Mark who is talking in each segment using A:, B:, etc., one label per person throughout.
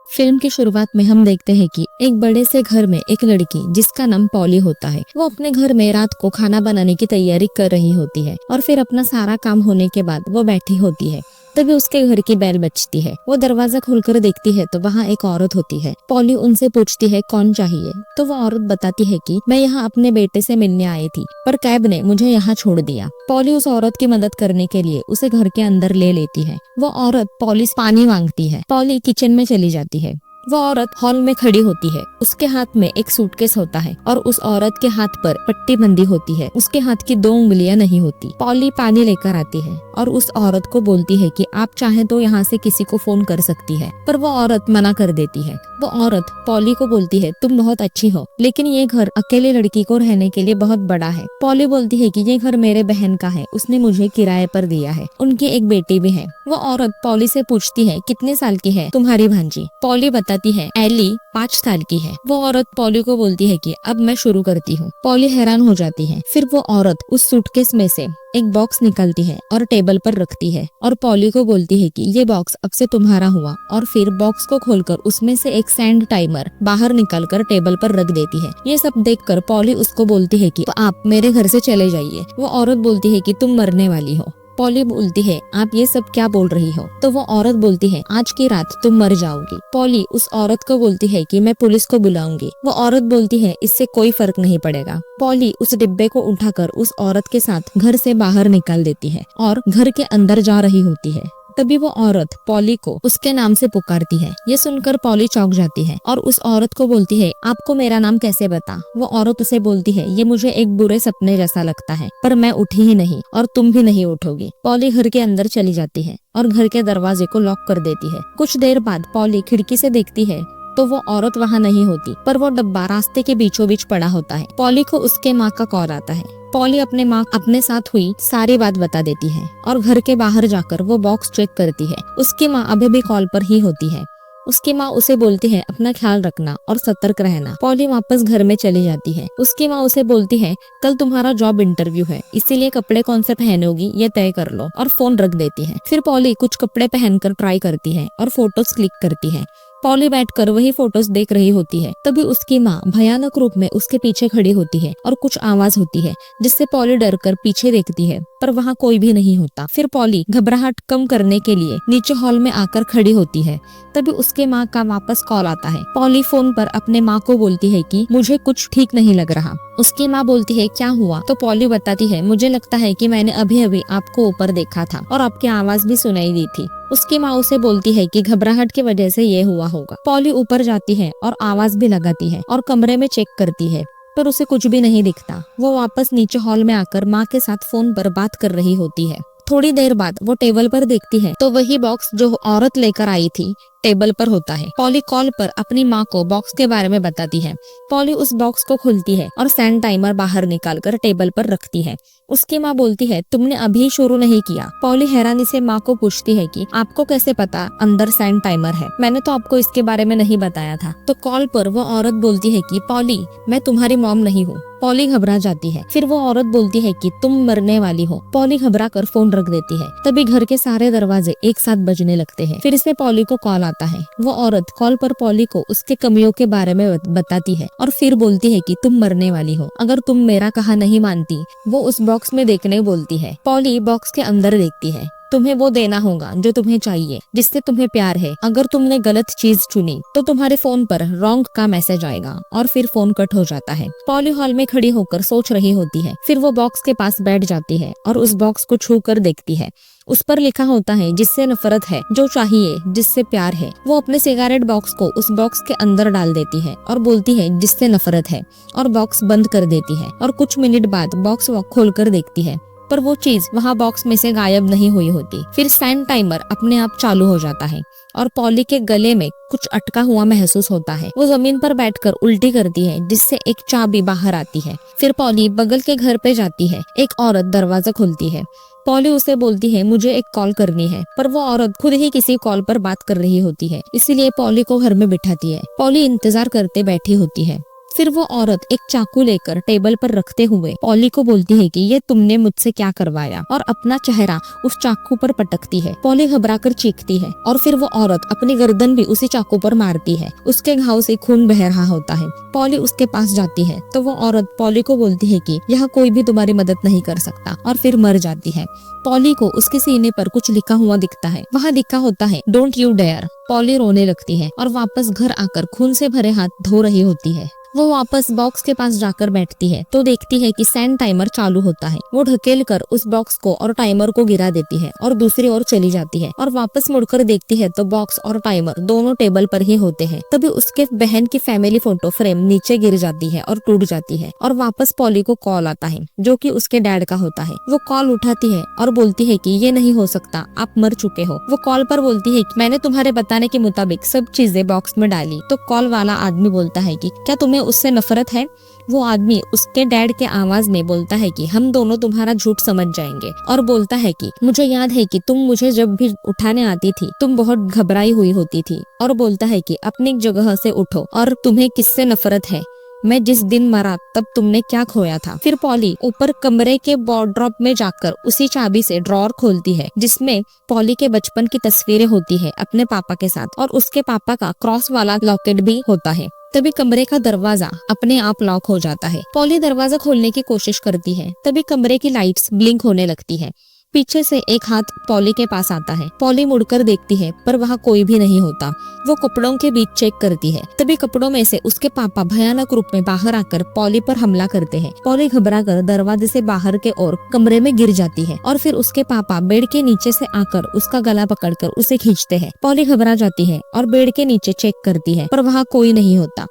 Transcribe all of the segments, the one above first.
A: Film की शुरुआत में हम देखते हैं कि एक बड़े से घर में एक लड़की जिसका नाम पॉली होता है, वो अपने घर में रात को खाना बनाने की तैयारी कर रही होती है और फिर अपना सारा काम होने के बाद वो बैठी होती है। तभी उसके घर की बेल बजती है। वो दरवाजा खोलकर देखती है तो वहाँ एक औरत होती है। पॉली उनसे पूछती है कौन चाहिए, तो वो औरत बताती है कि मैं यहाँ अपने बेटे से मिलने आई थी, पर कैब ने मुझे यहाँ छोड़ दिया। पॉली उस औरत की मदद करने के लिए उसे घर के अंदर ले लेती है। वो औरत पॉली से पानी मांगती है। पॉली किचन में चली जाती है। वो औरत हॉल में खड़ी होती है। उसके हाथ में एक सूटकेस होता है और उस औरत के हाथ पर पट्टी बंधी होती है। उसके हाथ की 2 उंगलियां नहीं होती। पॉली पानी लेकर आती है और उस औरत को बोलती है कि आप चाहे तो यहाँ से किसी को फोन कर सकती है, पर वो औरत मना कर देती है। वो औरत पॉली को बोलती है तुम बहुत अच्छी हो, लेकिन ये घर अकेले लड़की को रहने के लिए बहुत बड़ा है। पॉली बोलती है कि ये घर मेरे बहन का है, उसने मुझे किराए पर दिया है, उनकी एक बेटी भी है। वो औरत पॉली से पूछती है कितने साल की है तुम्हारी भांजी। पॉली बताती है एली 5 साल की है। वो औरत पॉली को बोलती है कि अब मैं शुरू करती हूँ। पॉली हैरान हो जाती है। फिर वो औरत उस सूटकेस में से एक बॉक्स निकालती है और टेबल पर रखती है और पॉली को बोलती है कि ये बॉक्स अब से तुम्हारा हुआ, और फिर बॉक्स को खोलकर उसमें से एक सैंड टाइमर बाहर निकालकर टेबल पर रख देती है। ये सब देखकर पॉली उसको बोलती है कि तो आप मेरे घर से चले जाइए। वो औरत बोलती है कि तुम मरने वाली हो। पॉली बोलती है आप ये सब क्या बोल रही हो, तो वो औरत बोलती है आज की रात तुम मर जाओगी। पॉली उस औरत को बोलती है कि मैं पुलिस को बुलाऊंगी। वो औरत बोलती है इससे कोई फर्क नहीं पड़ेगा। पॉली उस डिब्बे को उठाकर उस औरत के साथ घर से बाहर निकाल देती है और घर के अंदर जा रही होती है। तभी वो औरत पॉली को उसके नाम से पुकारती है। ये सुनकर पॉली चौंक जाती है और उस औरत को बोलती है आपको मेरा नाम कैसे बता। वो औरत उसे बोलती है ये मुझे एक बुरे सपने जैसा लगता है, पर मैं उठी ही नहीं और तुम भी नहीं उठोगी। पॉली घर के अंदर चली जाती है और घर के दरवाजे को लॉक कर देती है। कुछ देर बाद पॉली खिड़की से देखती है तो वो औरत वहाँ नहीं होती, पर वो डब्बा रास्ते के बीचों बीच पड़ा होता है। पॉली को उसके माँ का कॉल आता है। पॉली अपने माँ अपने साथ हुई सारी बात बता देती है और घर के बाहर जाकर वो बॉक्स चेक करती है। उसकी माँ अभी भी कॉल पर ही होती है। उसकी माँ उसे बोलती है अपना ख्याल रखना और सतर्क रहना। पॉली वापस घर में चली जाती है। उसकी माँ उसे बोलती है कल तुम्हारा जॉब इंटरव्यू है, इसीलिए कपड़े कौन से पहनोगी ये तय कर लो, और फोन रख देती है। फिर पॉली कुछ कपड़े पहनकर ट्राई करती है और फोटोज क्लिक करती है। पॉली बैठकर वही फोटोज देख रही होती है। तभी उसकी माँ भयानक रूप में उसके पीछे खड़ी होती है और कुछ आवाज होती है, जिससे पॉली डरकर पीछे देखती है, पर वहाँ कोई भी नहीं होता। फिर पॉली घबराहट कम करने के लिए नीचे हॉल में आकर खड़ी होती है। तभी उसके माँ का वापस कॉल आता है। पॉली फोन पर अपने माँ को बोलती है कि मुझे कुछ ठीक नहीं लग रहा। उसकी माँ बोलती है क्या हुआ, तो पॉली बताती है मुझे लगता है कि मैंने अभी अभी आपको ऊपर देखा था और आपकी आवाज भी सुनाई दी थी। उसकी माँ उसे बोलती है कि घबराहट की वजह से ये हुआ होगा। पॉली ऊपर जाती है और आवाज भी लगाती है और कमरे में चेक करती है, पर उसे कुछ भी नहीं दिखता। वो वापस नीचे हॉल में आकर माँ के साथ फोन पर बात कर रही होती है। थोड़ी देर बाद वो टेबल पर देखती है तो वही बॉक्स जो औरत लेकर आई थी टेबल पर होता है। पॉली कॉल पर अपनी माँ को बॉक्स के बारे में बताती है। पॉली उस बॉक्स को खोलती है और सैंड टाइमर बाहर निकालकर टेबल पर रखती है। उसकी माँ बोलती है तुमने अभी शुरू नहीं किया। पॉली हैरानी से माँ को पूछती है कि आपको कैसे पता अंदर सैंड टाइमर है, मैंने तो आपको इसके बारे में नहीं बताया था। तो कॉल पर वो औरत बोलती है कि पॉली मैं तुम्हारी मॉम नहीं हूँ। पॉली घबरा जाती है। फिर वो औरत बोलती है कि तुम मरने वाली हो। पॉली घबरा कर फोन रख देती है। तभी घर के सारे दरवाजे एक साथ बजने लगते हैं। फिर से पॉली को कॉल आता है। वो औरत कॉल पर पॉली को उसके कमियों के बारे में बताती है और फिर बोलती है कि तुम मरने वाली हो, अगर तुम मेरा कहा नहीं मानती। वो उस बॉक्स में देखने बोलती है। पॉली बॉक्स के अंदर देखती है। तुम्हें वो देना होगा जो तुम्हें चाहिए, जिससे तुम्हें प्यार है। अगर तुमने गलत चीज चुनी तो तुम्हारे फोन पर रॉन्ग का मैसेज आएगा, और फिर फोन कट हो जाता है। पॉली हॉल में खड़ी होकर सोच रही होती है। फिर वो बॉक्स के पास बैठ जाती है और उस बॉक्स को छू कर देखती है। उस पर लिखा होता है जिससे नफरत है, जो चाहिए जिससे प्यार है। वो अपने सिगारेट बॉक्स को उस बॉक्स के अंदर डाल देती है और बोलती है जिससे नफरत है, और बॉक्स बंद कर देती है। और कुछ मिनट बाद बॉक्स खोल कर देखती है, पर वो चीज वहाँ बॉक्स में से गायब नहीं हुई होती। फिर सैंड टाइमर अपने आप चालू हो जाता है और पॉली के गले में कुछ अटका हुआ महसूस होता है। वो जमीन पर बैठकर उल्टी करती है, जिससे एक चाबी बाहर आती है। फिर पॉली बगल के घर पे जाती है। एक औरत दरवाजा खोलती है। पॉली उसे बोलती है मुझे एक कॉल करनी है, पर वो औरत खुद ही किसी कॉल पर बात कर रही होती है, इसीलिए पॉली को घर में बिठाती है। पॉली इंतजार करते बैठी होती है। फिर वो औरत एक चाकू लेकर टेबल पर रखते हुए पॉली को बोलती है कि ये तुमने मुझसे क्या करवाया, और अपना चेहरा उस चाकू पर पटकती है। पॉली घबराकर चीखती है और फिर वो औरत अपनी गर्दन भी उसी चाकू पर मारती है। उसके घाव से खून बह रहा होता है। पॉली उसके पास जाती है तो वो औरत पॉली को बोलती है कि यहाँ कोई भी तुम्हारी मदद नहीं कर सकता, और फिर मर जाती है। पॉली को उसके सीने पर कुछ लिखा हुआ दिखता है। वहाँ लिखा होता है डोंट यू डेयर। पॉली रोने लगती है और वापस घर आकर खून से भरे हाथ धो रही होती है। वो वापस बॉक्स के पास जाकर बैठती है तो देखती है कि सैंड टाइमर चालू होता है। वो ढकेल कर उस बॉक्स को और टाइमर को गिरा देती है और दूसरी ओर चली जाती है, और वापस मुड़कर देखती है तो बॉक्स और टाइमर दोनों टेबल पर ही होते हैं। तभी उसके बहन की फैमिली फोटो फ्रेम नीचे गिर जाती है और टूट जाती है, और वापस पॉली को कॉल आता है जो कि उसके डैड का होता है। वो कॉल उठाती है और बोलती है कि ये नहीं हो सकता, आप मर चुके हो। वो कॉल पर बोलती है कि मैंने तुम्हारे बताने के मुताबिक सब चीजें बॉक्स में डाली। तो कॉल वाला आदमी बोलता है कि क्या तुम्हें उससे नफरत है? वो आदमी उसके डैड के आवाज में बोलता है कि हम दोनों तुम्हारा झूठ समझ जाएंगे, और बोलता है कि मुझे याद है कि तुम मुझे जब भी उठाने आती थी तुम बहुत घबराई हुई होती थी, और बोलता है कि अपनी जगह से उठो और तुम्हें किससे नफरत है, मैं जिस दिन मरा तब तुमने क्या खोया था। फिर पॉली ऊपर कमरे के वार्डरोब में जाकर उसी चाबी से ड्रॉर खोलती है जिसमें पॉली के बचपन की तस्वीरें होती है अपने पापा के साथ, और उसके पापा का क्रॉस वाला लॉकेट भी होता है। तभी कमरे का दरवाजा अपने आप लॉक हो जाता है। पॉली दरवाजा खोलने की कोशिश करती है, तभी कमरे की लाइट्स ब्लिंक होने लगती है। पीछे से एक हाथ पॉली के पास आता है। पॉली मुड़कर देखती है पर वहाँ कोई भी नहीं होता। वो कपड़ों के बीच चेक करती है, तभी कपड़ों में से उसके पापा भयानक रूप में बाहर आकर पॉली पर हमला करते हैं। पॉली घबराकर दरवाजे से बाहर के ओर कमरे में गिर जाती है, और फिर उसके पापा बेड के नीचे से आकर उसका गला पकड़कर उसे खींचते हैं। पॉली घबरा जाती है और बेड के नीचे चेक करती है पर वहाँ कोई नहीं होता।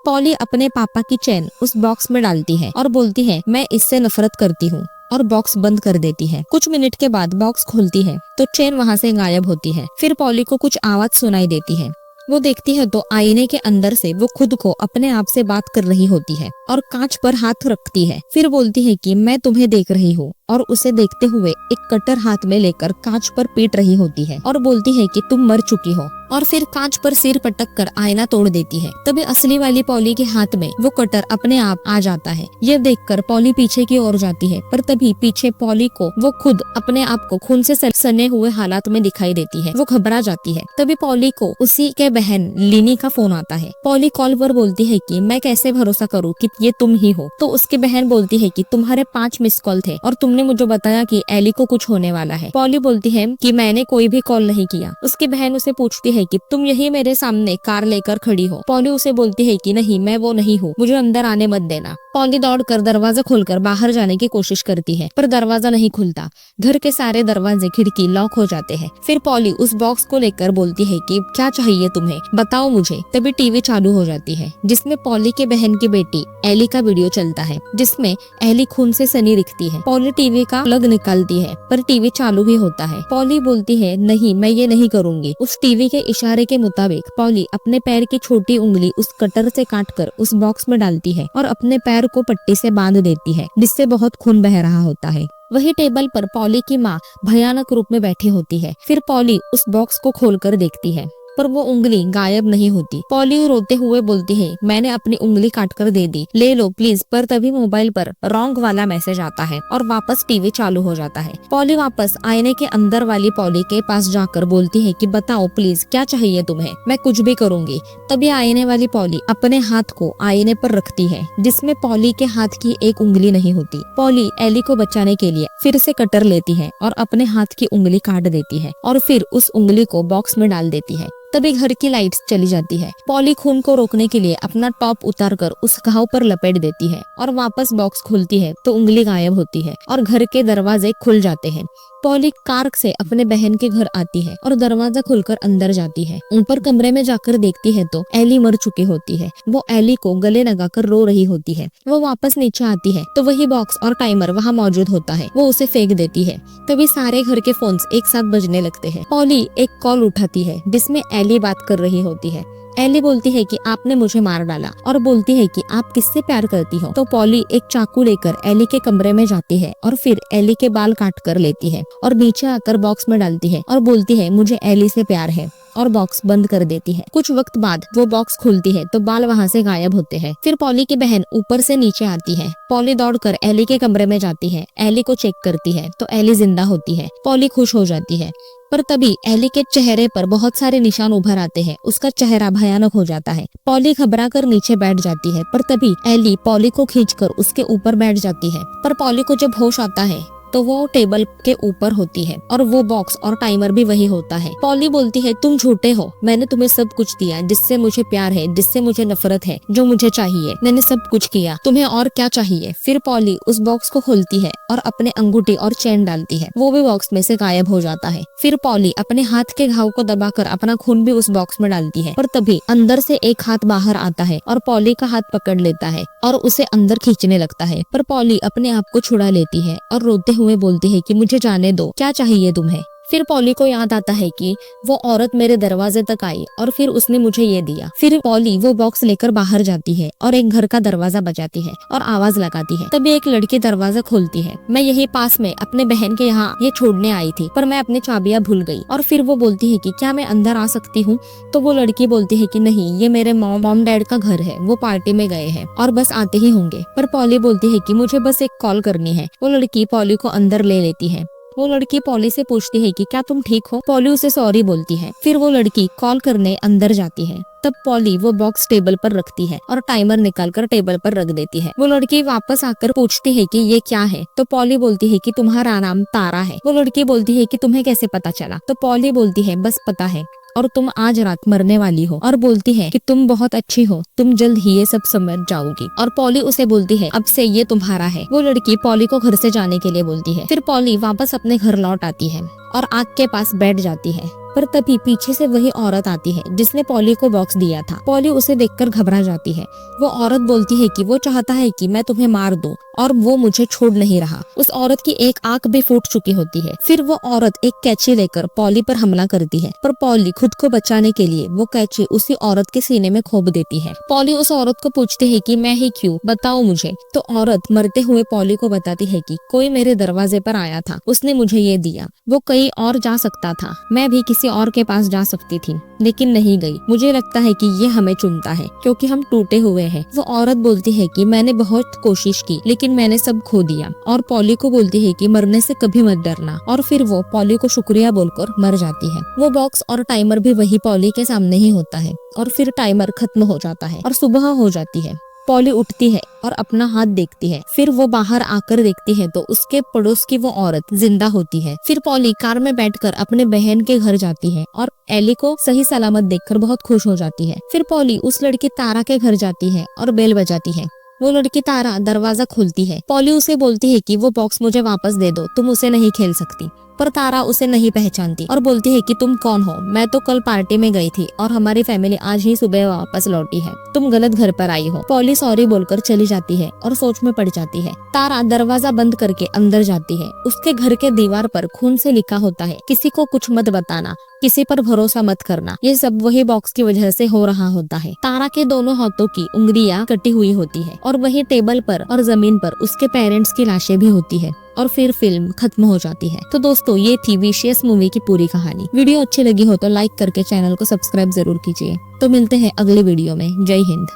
A: पॉली अपने पापा की चेन उस बॉक्स में डालती है और बोलती है मैं इससे नफरत करती हूँ, और बॉक्स बंद कर देती है। कुछ मिनट के बाद बॉक्स खोलती है तो चेन वहाँ से गायब होती है। फिर पॉली को कुछ आवाज सुनाई देती है। वो देखती है तो आईने के अंदर से वो खुद को अपने आप से बात कर रही होती है और कांच पर हाथ रखती है। फिर बोलती है कि मैं तुम्हें देख रही हूँ, और उसे देखते हुए एक कटर हाथ में लेकर कांच पर पीट रही होती है और बोलती है कि तुम मर चुकी हो, और फिर कांच पर सिर पटक कर आईना तोड़ देती है। तभी असली वाली पॉली के हाथ में वो कटर अपने आप आ जाता है। यह देखकर पॉली पीछे की ओर जाती है, पर तभी पीछे पॉली को वो खुद अपने आप को खून से सने हुए हालात में दिखाई देती है। वो घबरा जाती है। तभी पॉली को उसी के बहन लिनी का फोन आता है। पॉली कॉल पर बोलती है कि मैं कैसे भरोसा करूँ कि ये तुम ही हो। तो उसकी बहन बोलती है कि तुम्हारे 5 मिस कॉल थे और तुमने मुझे बताया कि एली को कुछ होने वाला है। पॉली बोलती है कि मैंने कोई भी कॉल नहीं किया। उसकी बहन उसे पूछती है कि तुम यही मेरे सामने कार लेकर खड़ी हो। पॉली उसे बोलती है कि नहीं, मैं वो नहीं हूँ, मुझे अंदर आने मत देना। पॉली दौड़कर दरवाजा खोलकर बाहर जाने की कोशिश करती है पर दरवाजा नहीं खुलता। घर के सारे दरवाजे खिड़की लॉक हो जाते हैं। फिर पॉली उस बॉक्स को लेकर बोलती है कि क्या चाहिए तुम्हें, बताओ मुझे। तभी टीवी चालू हो जाती है जिसमें पॉली के बहन की बेटी एली का वीडियो चलता है जिसमें एली खून से सनी दिखती है। पॉली टीवी का प्लग निकालती है पर टीवी चालू ही होता है। पॉली बोलती है नहीं, मैं ये नहीं करूंगी। उस टीवी के इशारे के मुताबिक पॉली अपने पैर की छोटी उंगली उस कटर से काटकर उस बॉक्स में डालती है और अपने पैर को पट्टी से बांध देती है जिससे बहुत खून बह रहा होता है। वही टेबल पर पॉली की माँ भयानक रूप में बैठी होती है। फिर पॉली उस बॉक्स को खोलकर देखती है पर वो उंगली गायब नहीं होती। पॉली रोते हुए बोलती है मैंने अपनी उंगली काटकर दे दी, ले लो प्लीज। पर तभी मोबाइल पर रॉन्ग वाला मैसेज आता है और वापस टीवी चालू हो जाता है। पॉली वापस आईने के अंदर वाली पॉली के पास जाकर बोलती है कि बताओ प्लीज क्या चाहिए तुम्हें, मैं कुछ भी करूंगी। तभी आईने वाली पॉली अपने हाथ को आईने पर रखती है जिसमें पॉली के हाथ की एक उंगली नहीं होती। पॉली एली को बचाने के लिए फिर से कटर लेती है और अपने हाथ की उंगली काट देती है और फिर उस उंगली को बॉक्स में डाल देती है। तभी घर की लाइट्स चली जाती है। पॉली खून को रोकने के लिए अपना टॉप उतारकर उस घाव पर लपेट देती है और वापस बॉक्स खोलती है तो उंगली गायब होती है और घर के दरवाजे खुल जाते हैं। पॉली कार से अपने बहन के घर आती है और दरवाजा खुलकर अंदर जाती है। ऊपर कमरे में जाकर देखती है तो एली मर चुकी होती है। वो एली को गले लगाकर रो रही होती है। वो वापस नीचे आती है तो वही बॉक्स और टाइमर वहाँ मौजूद होता है। वो उसे फेंक देती है। तभी सारे घर के फोन्स एक साथ बजने लगते हैं। पॉली एक कॉल उठाती है जिसमें एली बात कर रही होती है। एली बोलती है कि आपने मुझे मार डाला और बोलती है कि आप किससे प्यार करती हो। तो पॉली एक चाकू लेकर एली के कमरे में जाती है और फिर एली के बाल काट कर लेती है और नीचे आकर बॉक्स में डालती है और बोलती है मुझे एली से प्यार है। और बॉक्स बंद कर देती है। कुछ वक्त बाद वो बॉक्स खुलती है तो बाल वहाँ से गायब होते हैं। फिर पॉली की बहन ऊपर से नीचे आती है। पॉली दौड़कर एली के कमरे में जाती है, एली को चेक करती है तो एली जिंदा होती है। पॉली खुश हो जाती है, पर तभी एली के चेहरे पर बहुत सारे निशान उभर आते हैं। उसका चेहरा भयानक हो जाता है। पॉली घबरा कर नीचे बैठ जाती है, पर तभी एली पॉली को खींचकर उसके ऊपर बैठ जाती है। पर पॉली को जब होश आता है तो वो टेबल के ऊपर होती है और वो बॉक्स और टाइमर भी वही होता है। पॉली बोलती है, तुम झूठे हो, मैंने तुम्हें सब कुछ दिया, जिससे मुझे प्यार है, जिससे मुझे नफरत है, जो मुझे चाहिए मैंने सब कुछ किया, तुम्हें और क्या चाहिए। फिर पॉली उस बॉक्स को खोलती है और अपने अंगूठी और चैन डालती है, वो भी बॉक्स में से गायब हो जाता है। फिर पॉली अपने हाथ के घाव को दबाकर अपना खून भी उस बॉक्स में डालती है, पर तभी अंदर से एक हाथ बाहर आता है और पॉली का हाथ पकड़ लेता है और उसे अंदर खींचने लगता है। पर पॉली अपने आप को छुड़ा लेती है और रोते हुए बोलती है कि मुझे जाने दो, क्या चाहिए तुम्हें। फिर पॉली को याद आता है कि वो औरत मेरे दरवाजे तक आई और फिर उसने मुझे ये दिया। फिर पॉली वो बॉक्स लेकर बाहर जाती है और एक घर का दरवाजा बजाती है और आवाज लगाती है। तभी एक लड़की दरवाजा खोलती है। मैं यही पास में अपने बहन के यहाँ ये छोड़ने आई थी, पर मैं अपनी चाबियां भूल गई। और फिर वो बोलती है कि क्या मैं अंदर आ सकती हूँ। तो वो लड़की बोलती है कि नहीं, ये मेरे मॉम डैड का घर है, वो पार्टी में गए हैं और बस आते ही होंगे। पर पॉली बोलती है कि मुझे बस एक कॉल करनी है। वो लड़की पॉली को अंदर ले लेती है। वो लड़की पॉली से पूछती है कि क्या तुम ठीक हो। पॉली उसे सॉरी बोलती है। फिर वो लड़की कॉल करने अंदर जाती है। तब पॉली वो बॉक्स टेबल पर रखती है और टाइमर निकालकर टेबल पर रख देती है। वो लड़की वापस आकर पूछती है कि ये क्या है। तो पॉली बोलती है कि तुम्हारा नाम तारा है। वो लड़की बोलती है कि तुम्हें कैसे पता चला। तो पॉली बोलती है बस पता है, और तुम आज रात मरने वाली हो। और बोलती है कि तुम बहुत अच्छी हो, तुम जल्द ही ये सब समझ जाओगी। और पॉली उसे बोलती है अब से ये तुम्हारा है। वो लड़की पॉली को घर से जाने के लिए बोलती है। फिर पॉली वापस अपने घर लौट आती है और आग के पास बैठ जाती है। पर तभी पीछे से वही औरत आती है जिसने पॉली को बॉक्स दिया था। पॉली उसे देखकर घबरा जाती है। वो औरत बोलती है कि वो चाहता है कि मैं तुम्हें मार दूं और वो मुझे छोड़ नहीं रहा। उस औरत की एक आंख भी फूट चुकी होती है। फिर वो औरत एक कैंची लेकर पॉली पर हमला करती है, पर पॉली खुद को बचाने के लिए वो कैंची उसी औरत के सीने में खोप देती है। पॉली उस औरत को पूछती है कि मैं ही क्यों, बताओ मुझे। तो औरत मरते हुए पॉली को बताती है कि कोई मेरे दरवाजे पर आया था, उसने मुझे ये दिया। वो कहीं और जा सकता था, मैं भी किसी और के पास जा सकती थी, लेकिन नहीं गई। मुझे लगता है कि ये हमें चुनता है क्योंकि हम टूटे हुए हैं। वो औरत बोलती है कि मैंने बहुत कोशिश की, लेकिन मैंने सब खो दिया। और पॉली को बोलती है कि मरने से कभी मत डरना। और फिर वो पॉली को शुक्रिया बोलकर मर जाती है। वो बॉक्स और टाइमर भी वही पॉली के सामने ही होता है और फिर टाइमर खत्म हो जाता है और सुबह हो जाती है। पॉली उठती है और अपना हाथ देखती है। फिर वो बाहर आकर देखती है तो उसके पड़ोस की वो औरत जिंदा होती है। फिर पॉली कार में बैठकर अपने बहन के घर जाती है और एली को सही सलामत देखकर बहुत खुश हो जाती है। फिर पॉली उस लड़की तारा के घर जाती है और बेल बजाती है। वो लड़की तारा दरवाजा खोलती है। पॉली उसे बोलती है कि वो बॉक्स मुझे वापस दे दो, तुम उसे नहीं खेल सकती। पर तारा उसे नहीं पहचानती और बोलती है कि तुम कौन हो, मैं तो कल पार्टी में गई थी और हमारी फैमिली आज ही सुबह वापस लौटी है, तुम गलत घर पर आई हो। पॉली सॉरी बोलकर चली जाती है और सोच में पड़ जाती है। तारा दरवाजा बंद करके अंदर जाती है। उसके घर के दीवार पर खून से लिखा होता है, किसी को कुछ मत बताना, किसी पर भरोसा मत करना। ये सब वही बॉक्स की वजह से हो रहा होता है। तारा के दोनों हाथों की उंगलियां कटी हुई होती है और वही टेबल पर और जमीन पर उसके पेरेंट्स की लाशें भी होती है और फिर फिल्म खत्म हो जाती है। तो दोस्तों, ये थी विशियस मूवी की पूरी कहानी। वीडियो अच्छी लगी हो तो लाइक करके चैनल को सब्सक्राइब जरूर कीजिए। तो मिलते हैं अगले वीडियो में। जय हिंद।